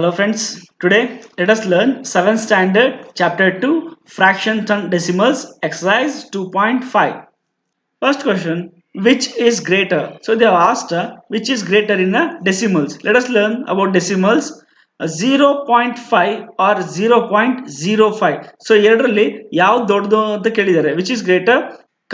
Hello friends, today let us learn 7th standard chapter 2 fractions and decimals exercise 2.5. First question, which is greater? So they have asked which is greater in decimals. Let us learn about decimals. 0.5 or 0.05. So ಎರಡರಲ್ಲಿ ಯಾವುದು ದೊಡ್ಡದು ಅಂತ ಕೇಳಿದ್ದಾರೆ. Which is greater?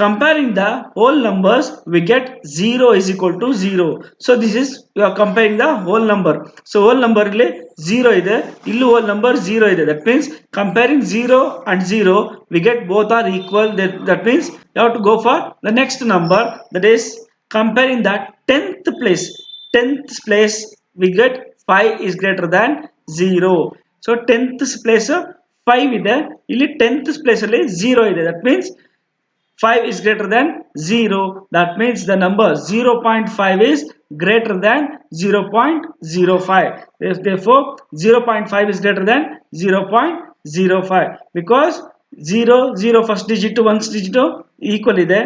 Comparing the whole numbers, we get 0 is equal to 0. So this is we are comparing the whole number. So whole number ಇಲ್ಲಿ 0 ಇದೆ, ಇಲ್ಲೂ whole number 0 ಇದೆ. That means comparing 0 and 0, we get both are equal. That means you have to go for the next number. That is comparing the 10th place. 10th place we get 5 is greater than 0. So 10th place 5 ಇದೆ, ಇಲ್ಲಿ 10th place ಅಲ್ಲಿ 0 ಇದೆ. That means 5 is greater than 0. That means the number 0.5 is greater than 0.05. Therefore 0.5 is greater than 0.05 because 0 first digit to 1st digit equal ಇದೆ.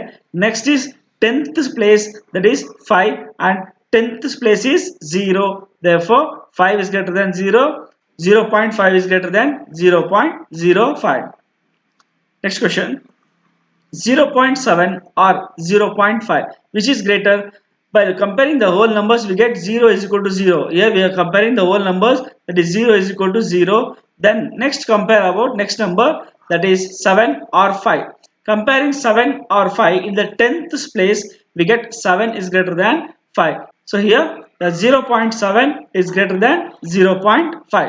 Next is 10th place, that is 5, and 10th place is 0. Therefore 5 is greater than 0. 0.5 is greater than 0.05. Next question, 0.7 or 0.5, which is greater? By comparing the whole numbers, we get 0 is equal to 0. Here we are comparing the whole numbers, that is 0 is equal to 0. Then next compare about next number, that is 7 or 5. Comparing 7 or 5, in the 10th place we get 7 is greater than 5. So here the 0.7 is greater than 0.5.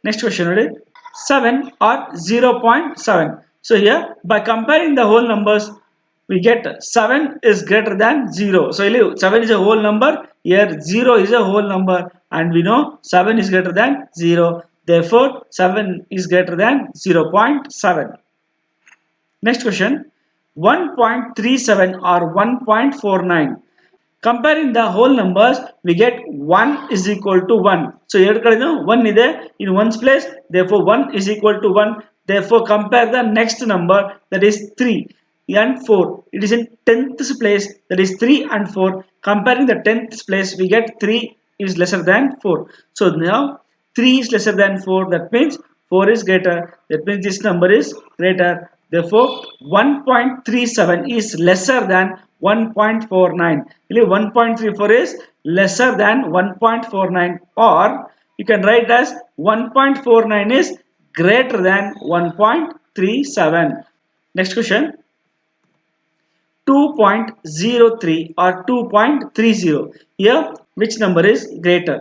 Next question, ready? 7 or 0.7. So here by comparing the whole numbers, we get 7 is greater than 0. So 7 is a whole number, here 0 is a whole number, and we know 7 is greater than 0. Therefore 7 is greater than 0.7. Next question, 1.37 or 1.49. Comparing the whole numbers, we get 1 is equal to 1. So here 1 ಇದೆ in ones place, therefore 1 is equal to 1. Therefore compare the next number, that is 3 and 4. It is in 10th place, that is 3 and 4. Comparing the 10th place, we get 3 is lesser than 4. So now 3 is lesser than 4. That means 4 is greater. That means this number is greater. Therefore 1.37 is lesser than 1.49. 1.34 is lesser than 1.49, or you can write as 1.49 is greater than 1.37. Next question, 2.03 or 2.30. Here which number is greater?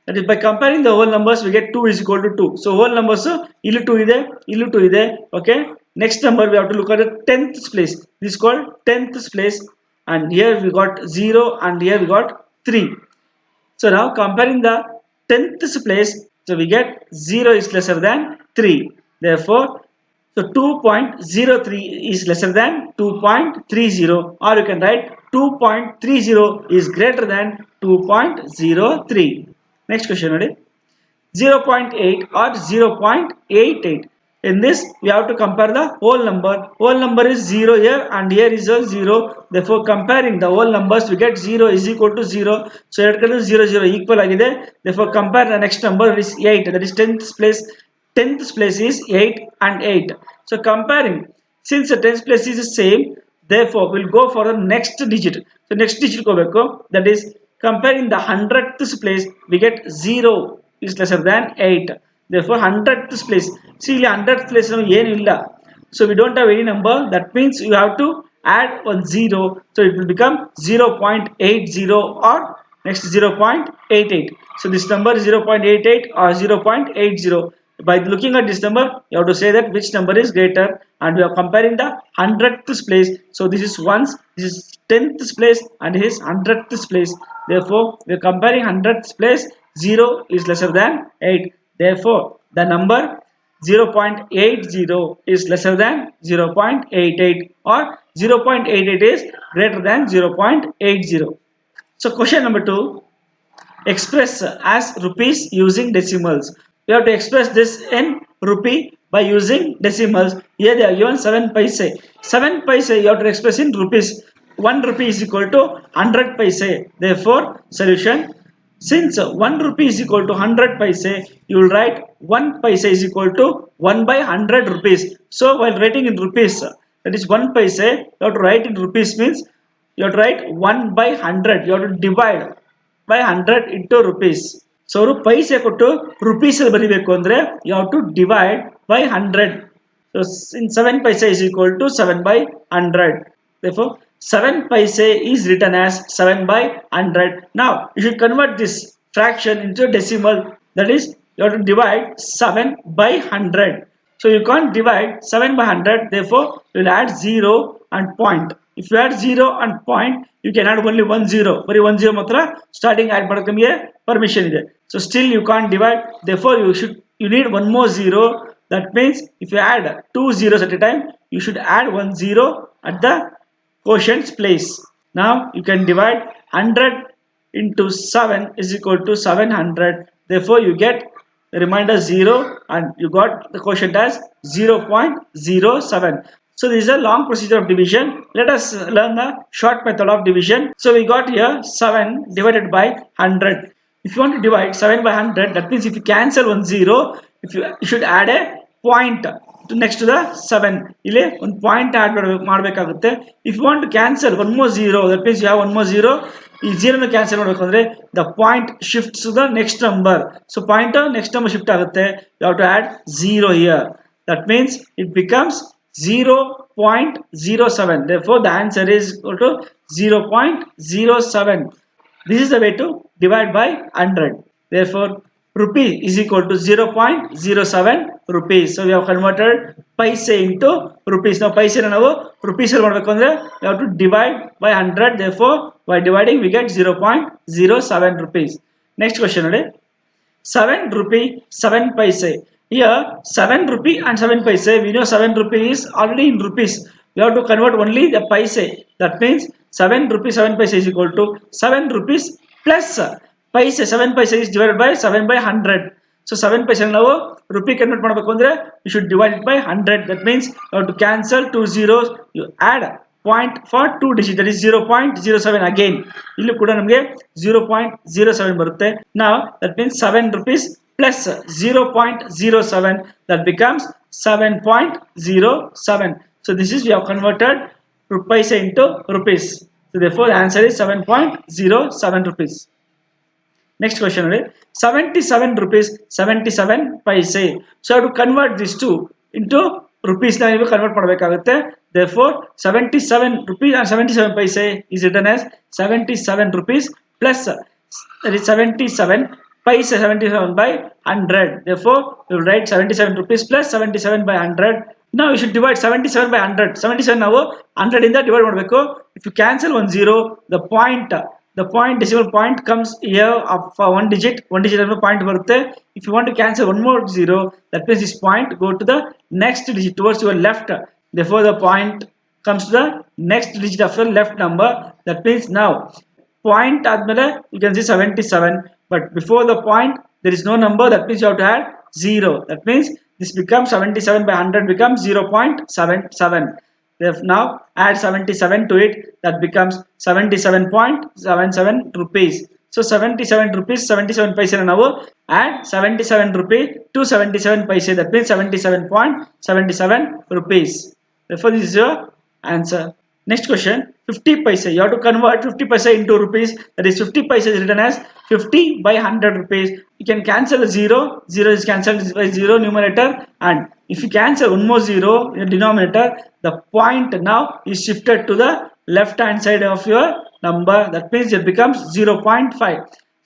That is by comparing the whole numbers, we get 2 is equal to 2. So whole numbers illu 2 ide, illu 2 ide. Okay, next number we have to look at the 10th place. This is called 10th place, and here we got 0 and here we got 3. So now comparing the 10th place, so we get 0 is lesser than 3. Therefore so 2.03 is lesser than 2.30, or you can write 2.30 is greater than 2.03. Next question, ready? 0.8 or 0.88. In this we have to compare the whole number. Whole number is 0 here and here is a 0. Therefore comparing the whole numbers, we get 0 is equal to 0. So 0 equal agide. Therefore compare the next number, is 8, that is 10th place. 10th place is 8 and 8. So comparing, since the 10th place is the same, therefore we'll go for the next digit. So next digit go back, that is comparing the 100th place, we get 0 is lesser than 8. Therefore 100th place, see 100th place now ಏನು ಇಲ್ಲ, so we don't have any number. That means you have to add one 0, so it will become 0.80 or next 0.88. So this number is 0.88 or 0.80. By looking at this number, you have to say that which number is greater, and we are comparing the 100th place. So this is ones, this is 10th place, and this is 100th place. Therefore we are comparing 100th place, 0 is lesser than 8. Therefore the number 0.80 is lesser than 0.88, or 0.88 is greater than 0.80. So question number 2, express as rupees using decimals. We have to express this in rupee by using decimals. Here they are given 7 paise. 7 paise you have to express in rupees. 1 rupee is equal to 100 paise. Therefore solution, Since 1 rupee is equal to 100 paise, you will write 1 paise is equal to 1 by 100 rupees. So while writing in rupees, that is 1 paise, you have to write in rupees means you have to write 1 by 100. You have to divide by 100 into rupees. So paise ಕೊಟ್ಟು rupees ಅಲ್ಲಿ ಬರಿಬೇಕು ಅಂದ್ರೆ you have to divide by 100. So in 7 paise is equal to 7 by 100. Therefore 7 paise is written as 7 by 100. Now you should convert this fraction into decimal. That is you have to divide 7 by 100. So you can't divide 7 by 100. Therefore you will add 0 and point. If you add 0 and point, you can add only 1 0. But 1 0 matra starting add madakamiye permission ide. So still you can't divide. Therefore you need one more 0. That means if you add 2 zeros at a time, you should add 1 0 at the quotient's place. Now you can divide 100 into 7 is equal to 700. Therefore you get the remainder 0 and you got the quotient as 0.07. So this is a long procedure of division. Let us learn the short method of division. So we got here 7 divided by 100. If you want to divide 7 by 100, that means if you cancel 1 0, you should add a point to next to the 7. ಇಲ್ಲಿ ಒಂದು point add ಮಾಡಬೇಕಾಗುತ್ತೆ. If you want to cancel one more 0, that means you have one more 0. ಈ 0 cancel ಮಾಡಬೇಕು ಅಂದ್ರೆ the point shifts to the next number. So point next number shift ಆಗುತ್ತೆ. You have to add 0 here. That means it becomes 0.07. Therefore the answer is equal to 0.07. This is the way to divide by 100. Therefore rupee is equal to 0.07 rupees. So we have converted paise into rupees. Now paise na ನಾವು rupees ಅಲ್ಲಿ ಮಾಡಬೇಕು ಅಂದ್ರೆ we have to divide by 100. Therefore by dividing we get 0.07 rupees. Next question ನೋಡಿ 7 rupee 7 paise. Here 7 rupee and 7 paise, we know 7 rupee is already in rupees. We have to convert only the paise. That means 7 rupee 7 paise is equal to 7 rupees plus paise. 7 paise is divided by 7 by 100. So 7 paise ನಾವು rupee convert ಮಾಡಬೇಕು ಅಂದ್ರೆ you should divide it by 100. That means you have to cancel 2 zeros. You add point for 2 digit, that is 0.07 again. ಇಲ್ಲಿ ಕೂಡ ನಮಗೆ 0.07 ಬರುತ್ತೆ. Now that means 7 rupees plus 0.07, that becomes 7.07. So this is we have converted paise into rupees. So therefore the answer is 7.07 rupees. Next question 77 rupees 77 paise. So I have to convert these two into rupees na ನೀವು convert ಮಾಡಬೇಕಾಗುತ್ತೆ. Therefore 77 rupees and 77 paise is written as 77 rupees plus that is 77 paise 77 by 100. Therefore you will write 77 rupees plus 77 by 100. Now you should divide 77 by 100. 77 ನಾವು 100 ಇಂದ divide ಮಾಡಬೇಕು. If you cancel 1 0, the point decimal point comes here for one digit ಅನ್ನೋ point ಬರುತ್ತೆ. If you want to cancel one more 0, that means this point go to the next digit towards your left. Therefore the point comes to the next digit of the left number. That means now point ಆದ್ಮೇಲೆ you can see 77, but before the point there is no number. That means you have to add 0. That means this becomes 77 by 100 becomes 0.77. Now add 77 to it, that becomes 77.77 rupees. So 77 rupees 77 paise ನಾವು add 77 rupee to 77 paise, that means 77.77 rupees. Therefore this is your answer. Next question 50 paise. You have to convert 50 paise into rupees. That is 50 paise is written as 50 by 100 rupees. You can cancel the 0 is cancelled by 0 numerator, and if you cancel one more 0 in the denominator, the point now is shifted to the left hand side of your number. That means it becomes 0.5.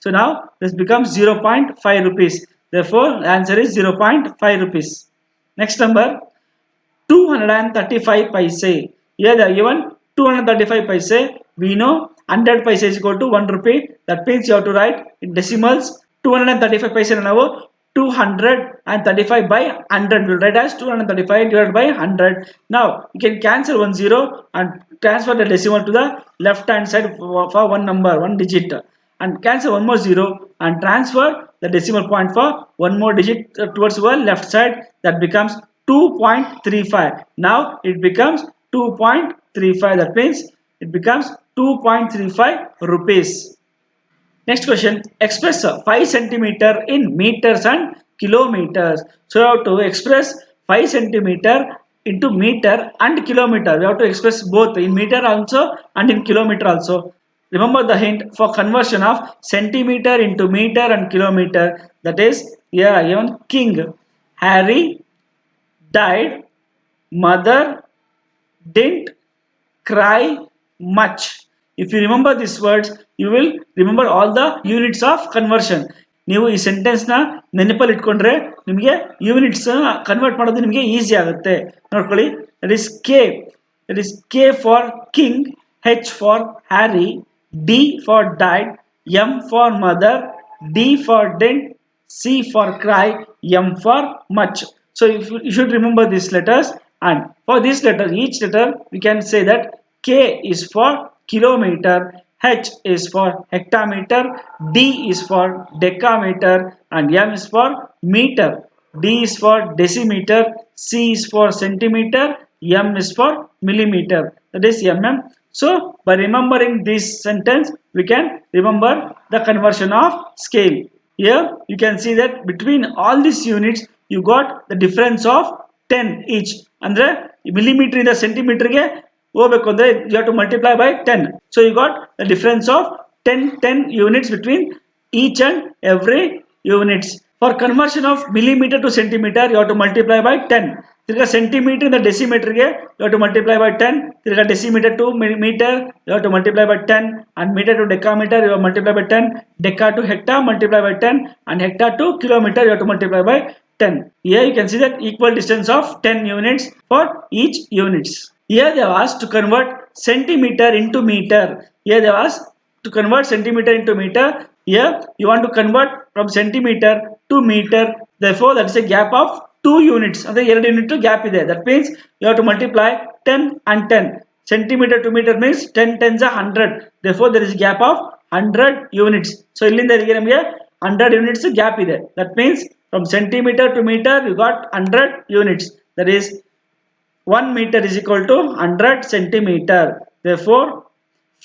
So now this becomes 0.5 rupees. Therefore the answer is 0.5 rupees. Next number 235 paise. Here they are given 235 paise. We know 100 paise is equal to 1 rupee. That means you have to write in decimals 235 paise ನಾವು 235 by 100 will write as 235 divided by 100. Now you can cancel 1 0 and transfer the decimal to the left hand side for one number, one digit, and cancel one more 0 and transfer the decimal point for one more digit towards your left side. That becomes 2.35. Now it becomes 2.35. That means it becomes 2.35 rupees. Next question, express 5 centimeter in meters and kilometers. So you have to express 5 centimeter into meter and kilometer. We have to express both in meter also and in kilometer also. Remember the hint for conversion of centimeter into meter and kilometer. That is, yeah, even King Harry died, mother didn't cry much. If you remember these words, you will remember all the units of conversion. ನೀವು ಈ sentence ನ ನೆನಪಲ್ಲಿ ಇಟ್ಕೊಂಡ್ರೆ ನಿಮಗೆ units convert ಮಾಡೋದು ನಿಮಗೆ easy ಆಗುತ್ತೆ. ನೋಡ್ಕೊಳ್ಳಿ, that is K, that is K for king, H for Harry, D for died, M for mother, D for dent, C for cry, M for much. So you should remember these letters, and for this letter, each letter we can say that K is for kilometer, H is for hectometer, D is for decameter, and M is for meter. D is for decimeter, C is for centimeter, M is for millimeter. That is mm. So by remembering this sentence, we can remember the conversion of scale. Here you can see that between all these units you got the difference of 10 each. Andre millimeter in the centimeter ge ಹೋಗಬೇಕು ಅಂದ್ರೆ you have to multiply by 10. So you got the difference of 10 units between each and every units. For conversion of millimeter to centimeter, you have to multiply by 10. ತಿರ್ಗಾ centimeter in the decimeter ಗೆ you have to multiply by 10. ತಿರ್ಗಾ decimeter to meter you have to multiply by 10, and meter to decameter you have to multiply by 10. Deca to hecta multiply by 10, and hecta to kilometer you have to multiply by 10. Here you can see that equal distance of 10 units for each units. Here they have asked to convert centimeter into meter. Here they have asked to convert centimeter into meter. Here you want to convert from centimeter to meter. Therefore, that is a gap of 2 units. And the unit gap is there. That means you have to multiply 10 and 10. Centimeter to meter means 10 tens are 100. Therefore, there is a gap of 100 units. So, illinda 100 units gap is there. That means from centimeter to meter you got 100 units. That is 1 meter is equal to 100 centimeter. Therefore,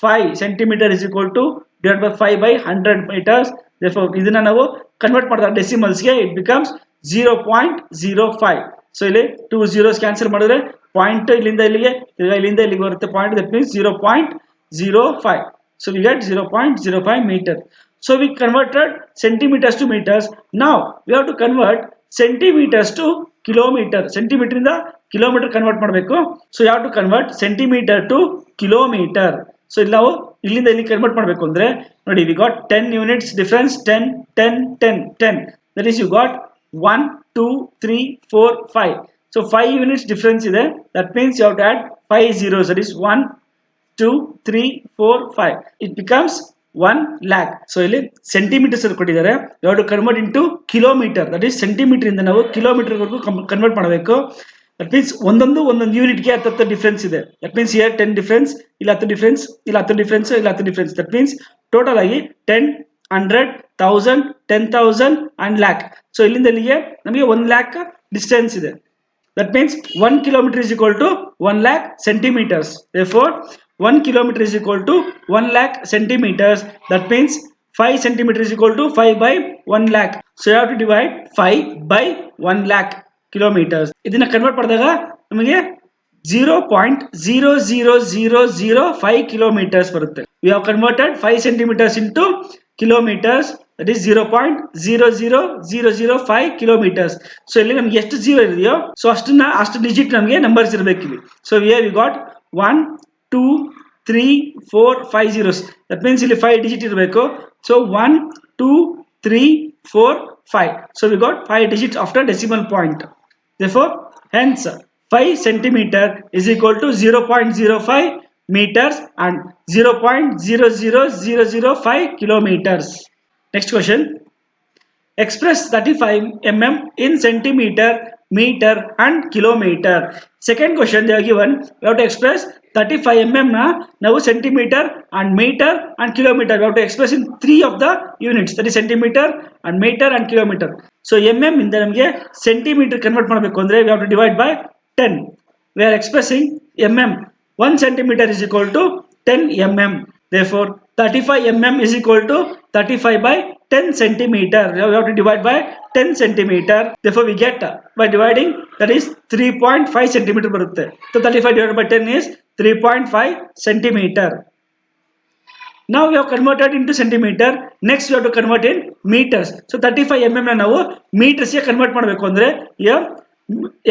5 centimeter is equal to divided by 5 by 100 meters. Therefore, ಇದನ್ನ ನಾವು convert ಮಾಡಿದಾಗ decimals ಗೆ it becomes 0.05. So ಇಲ್ಲಿ 2 zeros cancel ಮಾಡಿದ್ರೆ point ಇಲ್ಲಿಂದ ಇಲ್ಲಿಗೆ ಇಲ್ಲಿಂದ ಇಲ್ಲಿಗೆ ಬರುತ್ತೆ point. That means 0.05. So we get 0.05 meter. So we converted centimeters to meters. Now we have to convert centimeters to kilometer. Centimeter ಇಂದ ಕಿಲೋಮೀಟರ್ ಕನ್ವರ್ಟ್ ಮಾಡಬೇಕು. ಸೊ ಯಾವ to convert centimetre to kilometre. So ಇಲ್ಲಿ ನಾವು ಇಲ್ಲಿಂದ ಇಲ್ಲಿ convert ಮಾಡಬೇಕು ಅಂದ್ರೆ ನೋಡಿ, we got 10 units difference, 10 10 10 10. That is you got 1 2 3 4 5. So 5 units difference ಇದೆ. That means you have to add 5 zeros. That is 1 2 3 4 5. It becomes 1 lakh. So ಇಲ್ಲಿ centimetres ಅಲ್ಲಿ ಕೊಟ್ಟಿದ್ದಾರೆ. You have to convert into kilometer. That is centimeter ಇಂದ ನಾವು kilometre ವರೆಗೂ convert ಮಾಡಬೇಕು. That means ಒಂದೊಂದು ಯೂನಿಟ್ಗೆ 10 ಡಿಫರೆನ್ಸ್ ಇದೆ. ದಟ್ ಮೀನ್ಸ್ ಹಿಯರ್ 10 ಡಿಫರೆನ್ಸ್, ಇಲ್ಲ 10 ಡಿಫರೆನ್ಸ್, ಇಲ್ಲ 10 ಡಿಫರೆನ್ಸ್, ಇಲ್ಲ 10 ಡಿಫರೆನ್ಸ್. ದಟ್ ಮೀನ್ಸ್ ಟೋಟಲ್ ಆಗಿ 10 100 1000 10,000 ಅಂಡ್ ಲ್ಯಾಕ್. ಸೊ ಇಲ್ಲಿಂದ ಇಲ್ಲಿಗೆ ನಮಗೆ 1 lakh ಡಿಸ್ಟೆನ್ಸ್ ಇದೆ. That means 1 kilometer is equal to 1 lakh centimeters. Therefore, 1 kilometer is equal to 1 lakh centimeters. That means 5 centimeter is equal to 5 by 1 lakh. So you have to divide 5 by 1 lakh kilometers. ಇದನ್ನ convert ಮಾಡಿದಾಗ ನಮಗೆ 0.00005 kilometers ಬರುತ್ತೆ. We have converted 5 centimeters into kilometers. That is 0.00005 kilometers. So ಇಲ್ಲಿ ನಮಗೆ ಎಷ್ಟು zero ಇದೆಯೋ so ಅಷ್ಟು digit ನಮಗೆ ನಂಬರ್ಸ್ ಇರಬೇಕು ಇಲ್ಲಿ. So here we got 1 2 3 4 5 zeros. That means ಇಲ್ಲಿ 5 ಡಿಜಿಟ್ ಇರಬೇಕು. So 1 2 3 4 5. So we got 5 digits after decimal point. Therefore, hence 5 centimeter is equal to 0.05 meters and 0.00005 kilometers. Next question. Express 35 mm in centimeter, meter and kilometer. Second question they are given. We have to express 35 mm na ನಾವು centimeter and meter and kilometer. We have to express in 3 of the units. That is centimeter and meter and kilometer. So mm ಇಂದ ನಮಗೆ centimeter convert ಮಾಡಬೇಕು ಅಂದ್ರೆ we have to divide by 10. We are expressing mm. 1 centimeter is equal to 10 mm. Therefore, 35 mm is equal to 35 by 10 centimeter. We have to divide by 10 centimeter. Therefore, we get by dividing, that is 3.5 centimeter. So 35 divided by 10 is 3.5 centimeter. Now we have converted into centimeter. Next we have to convert in meters. So 35 mm ನಾವು meters ಗೆ convert ಮಾಡಬೇಕು ಅಂದ್ರೆ here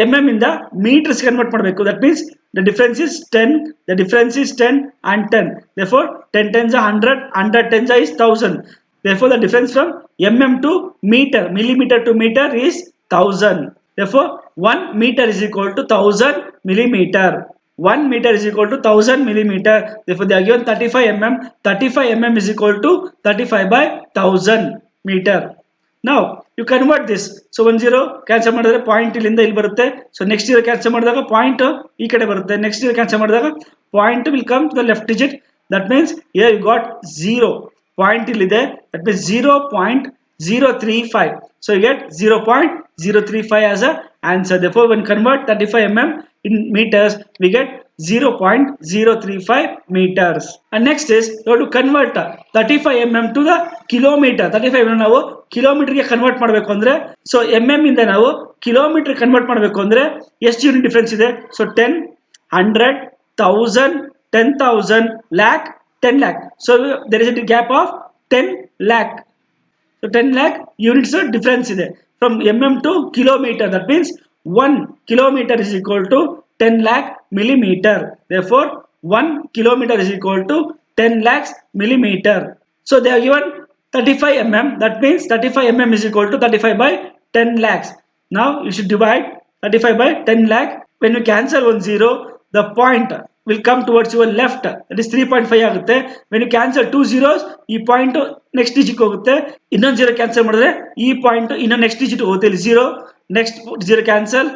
mm ಇಂದ meters convert ಮಾಡಬೇಕು. That means the difference is 10. The difference is 10 and 10. Therefore 10 tens are 100. 100 tens is 1000. Therefore the difference from mm to meter, millimeter to meter is 1000. Therefore 1 meter is equal to 1000 millimeter. 1 meter is equal to 1000 millimeter. Therefore, they are given 35 mm. 35 mm is equal to 35 by 1000 meter. Now, you convert this. So, 1 0 cancel ಮಾಡಿದ್ರೆ point ಇಲ್ಲಿಂದ ಇಲ್ಲಿ ಬರುತ್ತೆ. So, next 0 cancel ಮಾಡಿದಾಗ point ಈ ಕಡೆ ಬರುತ್ತೆ. Next 0 cancel ಮಾಡಿದಾಗ point will come to the left digit. That means here you got 0. Point ಇಲ್ಲಿದೆ. That means 0.035. So, you get 0.035 as a answer. Therefore, when convert 35 mm in meters, we get 0.035 meters. And next is you have to convert 35 mm to the kilometer. 35 mm ನಾವು kilometer ಗೆ convert ಮಾಡಬೇಕು ಅಂದ್ರೆ, so mm ಇಂದ ನಾವು kilometer convert ಮಾಡಬೇಕು ಅಂದ್ರೆ ಎಷ್ಟು unit difference ಇದೆ? So 10, 100, 1000, 10,000, lakh, 10 lakh. So there is a gap of 10 lakh. So 10 lakh units difference ಇದೆ from mm to kilometer. That means 1 kilometer is equal to 10 lakh millimeter. Therefore 1 kilometer is equal to 10 lakhs millimeter. So they are given 35 mm. That means 35 mm is equal to 35 by 10 lakhs. Now you should divide 35 by 10 lakh. When you cancel 1 0, the point will come towards your left. That is 3.5 ಆಗುತ್ತೆ. When you cancel 2 zeros, ಈ point next digit ಹೋಗುತ್ತೆ. ಇನ್ನೊಂದು 0 cancel ಮಾಡಿದ್ರೆ ಈ point ಇನ್ನೊಂದು next digit ಹೋಗುತ್ತೆ. ಇಲ್ಲಿ 0, next 0 cancel,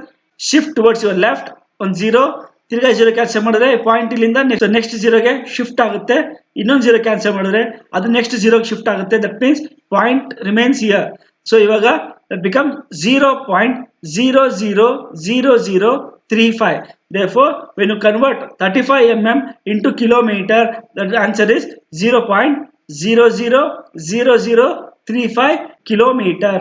shift towards your left. 1 0 ತಿರ್ಗಾ 0 ಕ್ಯಾನ್ಸಲ್ ಮಾಡಿದ್ರೆ ಪಾಯಿಂಟ್ ಇಲ್ಲಿಂದ ನೆಕ್ಸ್ಟ್ 0ಗೆ ಶಿಫ್ಟ್ ಆಗುತ್ತೆ. ಇನ್ನೊಂದು 0 ಕ್ಯಾನ್ಸಲ್ ಮಾಡಿದ್ರೆ ಅದು ನೆಕ್ಸ್ಟ್ 0ಗೆ ಶಿಫ್ಟ್ ಆಗುತ್ತೆ. That means point remains here. So ಇವಾಗ that becomes 0.000035. Therefore, when you convert 35 mm into kilometer, the answer is 0.000035 kilometer.